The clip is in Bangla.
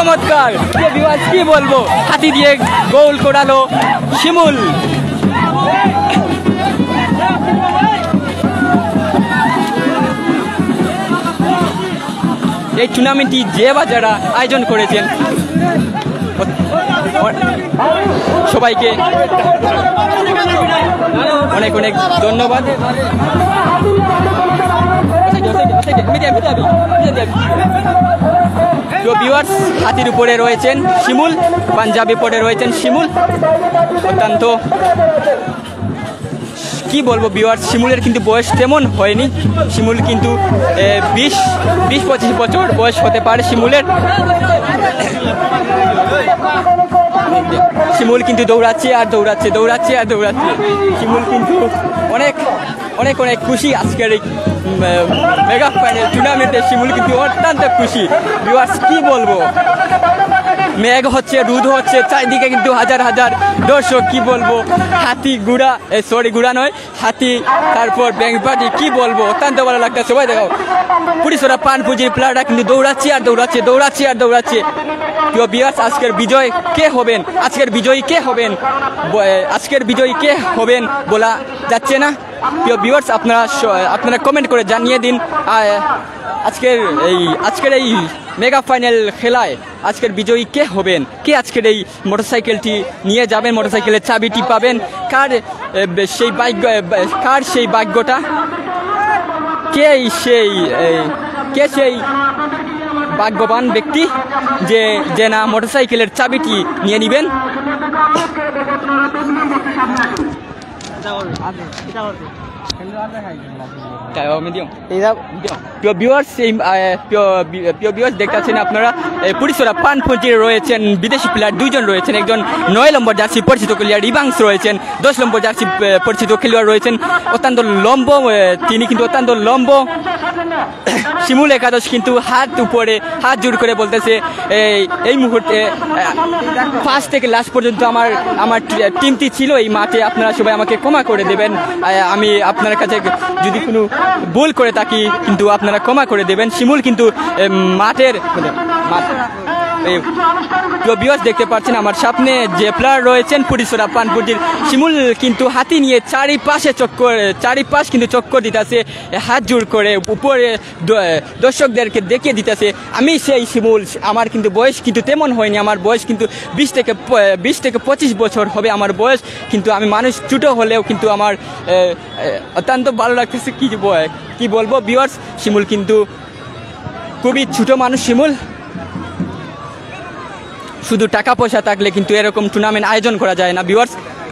চমৎকার, কি বলবো, হাতি দিয়ে গোল করালো শিমুল। এই টুর্নামেন্টটি যে বা যারা আয়োজন করেছেন সবাইকে অনেক অনেক ধন্যবাদ। হাতির উপরে রয়েছেন শিমুল, পাঞ্জাবি পরে রয়েছেন শিমুল। অত্যন্ত কি বলবো ভিউয়ার্স, শিমুলের কিন্তু বয়স তেমন হয়নি। শিমুল কিন্তু 20-25 বছর বয়স হতে পারে শিমুলের। শিমুল কিন্তু দৌড়াচ্ছে আর দৌড়াচ্ছে, দৌড়াচ্ছে আর দৌড়াচ্ছে। শিমুল কিন্তু অনেক অনেক অনেক খুশি আজকের এই মেগা ফাইনাল টুর্নামেন্টে। শিমুল কিন্তু অত্যন্ত খুশি ভিউয়ার্স, কি বলবো, মেঘ হচ্ছে, রোদ হচ্ছে, চারিদিকে কিন্তু হাজার হাজার দর্শক। কি বলবো, হাতি ঘোড়া, ঘোড়া নয় হাতি, তারপর ব্যাংকবাড়ি, কি বলবো, অত্যন্ত ভালো লাগছে। সবাই দেখাও, পুলিশরা পান পুজির প্লেয়াররা কিন্তু দৌড়াচ্ছে আর দৌড়াচ্ছে, দৌড়াচ্ছে আর দৌড়াচ্ছে। প্রিয় ভিউয়ার্স, আজকের বিজয় কে হবেন, আজকের বিজয়ী কে হবেন, আজকের বিজয়ী কে হবেন বলা যাচ্ছে না। প্রিয় ভিউয়ার্স, আপনারা কমেন্ট করে জানিয়ে দিন আজকের এই মেগা ফাইনাল খেলায় আজকের বিজয়ী কে হবেন, কে আজকের এই মোটরসাইকেলটি নিয়ে যাবেন, মোটরসাইকেলের চাবিটি পাবেন, কার সেই ভাগ্যটা, কে সেই ভাগ্যবান ব্যক্তি যে না মোটরসাইকেলের চাবিটি নিয়ে নেবেন। দেখতে পাচ্ছেন আপনারা, পুলিশরা পানপঞ্জির রয়েছেন বিদেশি প্লেয়ার দুইজন রয়েছেন, একজন 9 নম্বর জার্সি পরিচিত খেলোয়াড় রিবাংস রয়েছেন, 10 নম্বর জার্সি পরিচিত খেলোয়াড় রয়েছেন অত্যন্ত লম্ব, তিনি কিন্তু অত্যন্ত লম্ব। শিমুল একাদশ কিন্তু হাত জোর করে বলতেছে এই মুহূর্তে ফার্স্ট থেকে লাস্ট পর্যন্ত আমার টিমটি ছিল এই মাঠে, আপনারা সবাই আমাকে ক্ষমা করে দেবেন, আমি আপনার কাছে যদি কোনো ভুল করে থাকি কিন্তু আপনারা ক্ষমা করে দেবেন। শিমুল কিন্তু মাঠের দেখতে পাচ্ছেন আমার সামনে যে প্লেয়ার রয়েছেন পুরিসরা পানপুজির। শিমুল কিন্তু হাতি নিয়ে চারিপাশ কিন্তু চক্কর দিতেছে, হাত জোর করে উপরে দর্শকদেরকে দেখিয়ে দিতেছে আমি সেই শিমুল। আমার কিন্তু বয়স কিন্তু তেমন হয়নি, আমার বয়স কিন্তু 20 থেকে 25 বছর হবে আমার বয়স, কিন্তু আমি মানুষ ছোটো হলেও কিন্তু আমার অত্যন্ত ভালো লাগতেছে। কি বলবো ভিউয়ার্স, শিমুল কিন্তু খুবই ছোট মানুষ। শিমুল শুধু টাকা পয়সা থাকলে কিন্তু এরকম টুর্নামেন্ট আয়োজন করা যায় না ভিউয়ার্স।